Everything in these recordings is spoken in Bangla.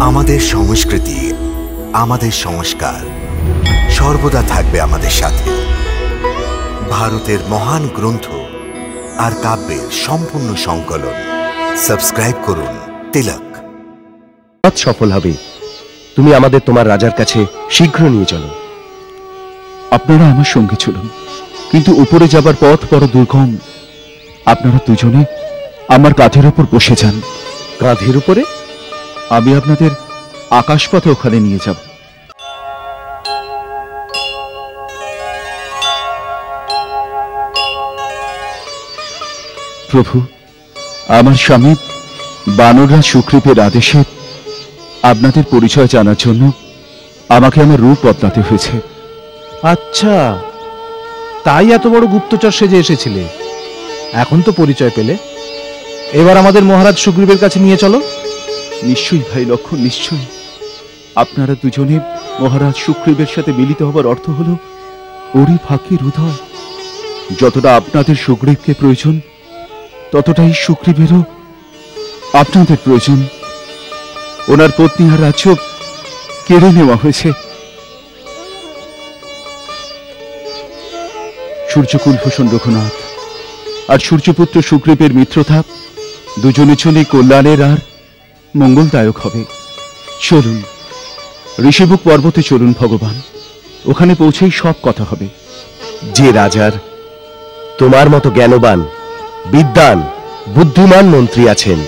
আমাদের সংস্কৃতি, আমাদের সংস্কার সর্বদা থাকবে আমাদের সাথে। ভারতের মহান গ্রন্থ আর কাব্যের সম্পূর্ণ সংকলন। সাবস্ক্রাইব করুন তিলক। সফল হবে। তুমি আমাদের তোমার রাজার কাছে শীঘ্র নিয়ে চলো। আপনারা আমার সঙ্গে চলুন, কিন্তু উপরে যাবার পথ বড় দুর্গম। আপনারা দুজনে আমার কাঁধের উপর বসে যান। কাঁধের উপরে? আমি আপনাদের আকাশপথে ওখানে নিয়ে যাব। প্রভু, আমার স্বামী বানররাজ সুগ্রীবের আদেশে আপনাদের পরিচয় জানার জন্য আমাকে আমার রূপ বদলাতে হয়েছে। আচ্ছা, তাই এত বড় গুপ্তচর সেজে এসেছিলে। এখন তো পরিচয় পেলে, এবার আমাদের মহারাজ সুগ্রীবের কাছে নিয়ে চলো। নিশ্চয়ই ভাই লক্ষণ, নিশ্চয়ই। আপনারা দুজনে মহারাজ সুগ্রীবের সাথে মিলিত হবার অর্থ হল ওরই ভাগ্যের উদয়। যতটা আপনাদের সুগ্রীবকে প্রয়োজন, ততটাই সুগ্রীবেরও আপনাদের প্রয়োজন। ওনার পত্নী আর রাজ্য কেড়ে নেওয়া হয়েছে। সূর্যকুলভূষণ রঘুনাথ আর সূর্যপুত্র সুগ্রীবের মিত্রতা দুজনের জন্য কল্যাণের আর মঙ্গলদায়ক হবে। চলুন, ঋষিবুক পর্বতে চলুন ভগবান, ওখানে পৌঁছেই সব কথা হবে। যে রাজার তোমার মতো জ্ঞানবান, বিদ্বান, বুদ্ধিমান মন্ত্রী আছেন,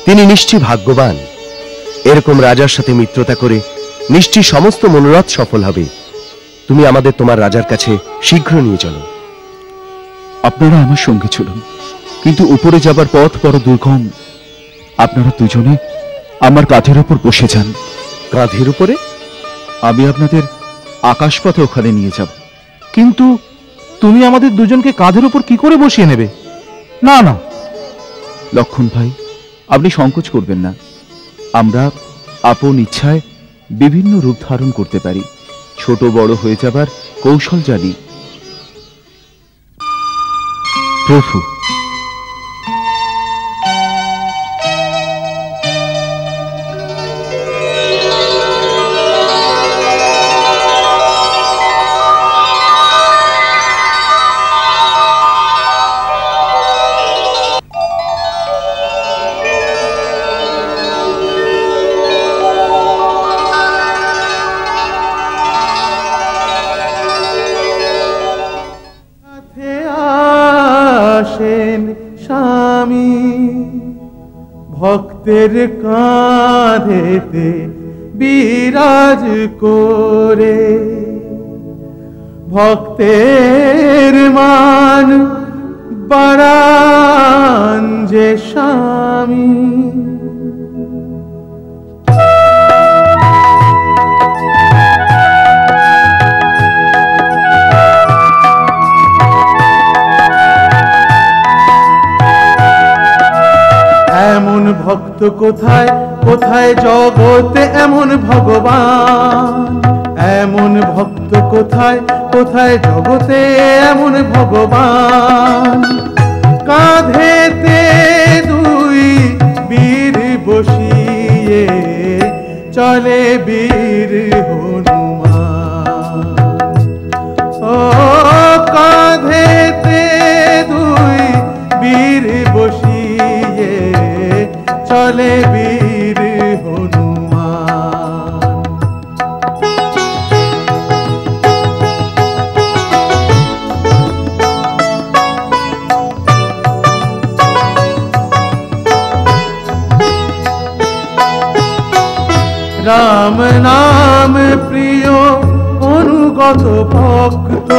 তিনি নিশ্চয়ই ভাগ্যবান। এরকম রাজার সাথে মিত্রতা করে নিশ্চয়ই সমস্ত মনোরথ সফল হবে। তুমি আমাদের তোমার রাজার কাছে শীঘ্র নিয়ে চলো। আপনারা আমার সঙ্গে চলুন, কিন্তু উপরে যাবার পথ বড় দুর্গম। আপনারা দুজনে আমার কাঁধের উপর বসে যান। কাঁধের উপরে? আমি আপনাদের আকাশপথে ওখানে নিয়ে যাব। কিন্তু তুমি আমাদের দুজনকে কাঁধের উপর কি করে বসিয়ে নেবে? না না লক্ষণ ভাই, আপনি সংকোচ করবেন না। আমরা আপন ইচ্ছায় বিভিন্ন রূপ ধারণ করতে পারি। ছোট বড় হয়ে যাবার কৌশল জানি। প্রভু, স্বামী ভক্তের কাঁধেতে বিরাজ করে, ভক্তের মান বাড়ান যে স্বামী। এমন ভক্ত কোথায় কোথায় জগতে এমন ভগবান, এমন ভক্ত কোথায় কোথায় জগতে এমন ভগবান। কাঁধেতে দুই বীর বসিয়ে চলে বীর হনুমান। ও কাঁধেতে দুই বীর বসিয়ে চলে বীর হনুমান। রাম নাম প্রিয় অনুগত ভক্ত,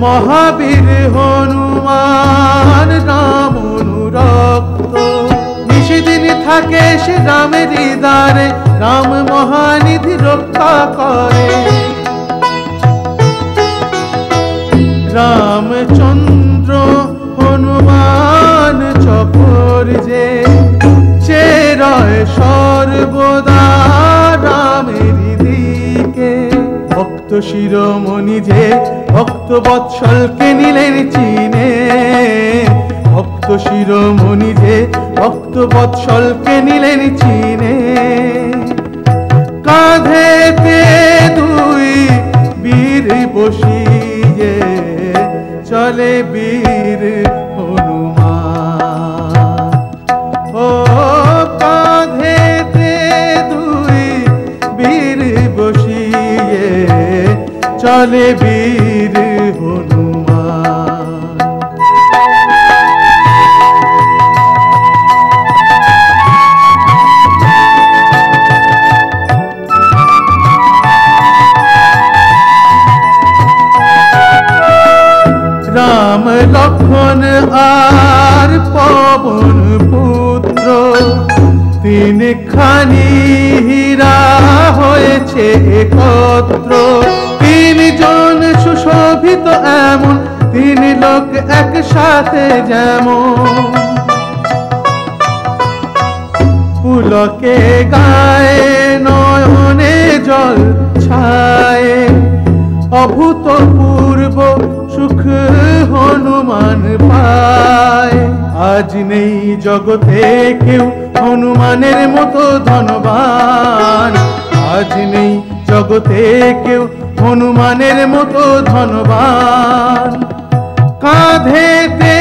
মহাবীর হনুমান রাম অনুরক্ত। নিশিদিন থাকে সে রামের দ্বারে, রাম মহানিধি রক্ষা করে। রামচন্দ্র হনুমান চকর যে চেরয় সর্বদা রামের দিকে। ভক্ত শিরোমণি যে ভক্ত বৎসলকে নিলেন চিনে, ভক্ত শিরোমণি যে ভক্ত বৎসলকে নিলেন চিনে। কাঁধেতে দুই বীর বসিয়ে চলে বীর হনুমান। ও কাঁধেতে দুই বীর বসিয়ে চলে বীর হনুমান। রাম লক্ষ্মণ আর পবন পুত্র তিনখানি হীরা হয়েছে একত্র। তিনজন সুশোভিত এমন তিন লোক একসাথে যেমন পুলকে গায়ে নয়নে জল ছায়ে অভূতপূর্ব সুখ হনুমান পায়। আজ নেই জগতে কেউ হনুমানের মতো ধনবান। আজ নেই জগতে কেউ হনুমানের মতো ধনবান। কাঁধেতে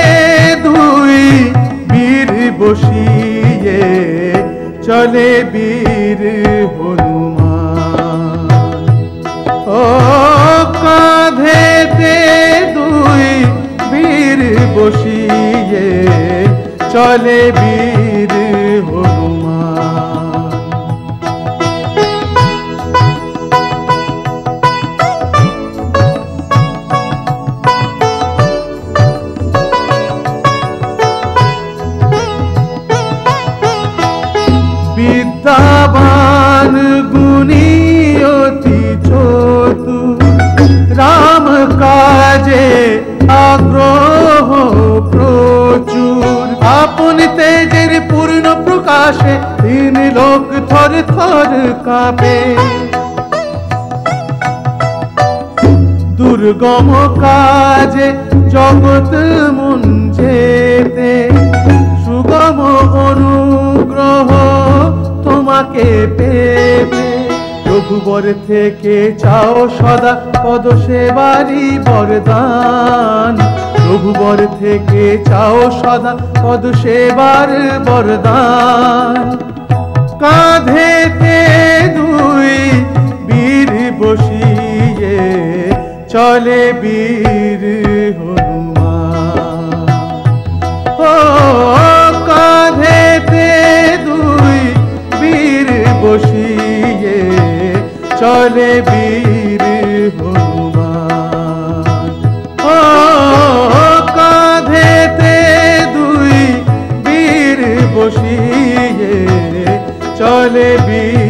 দুই বীর বসিয়ে চলে বীর হনুমান। ও কাঁধেতে দুই বীর বসিয়ে চলে বীর হনুমান। বিদ্যাবান গুণী অতি চতুর রাম কাজে আগ্রহ প্রচুর। আপন তেজের পূর্ণ প্রকাশে তিন লোক থর থর কাঁপে। দুর্গম কাজে জগৎ মুঞ্জেতে সুগম অনুগ্রহ তোমাকে পেবে। রঘুবর থেকে চাও সদা পদ সেবারি বরদান। রঘুবর থেকে চাও সদা পদ সেবার বরদান। কাঁধেতে দুই বীর বসিয়ে চলে বীর হনুমান। ও কাঁধেতে দুই বীর বসিয়ে চলে বীর হনুমান। ও কাঁধেতে দুই বীর বসিয়ে চলে বীর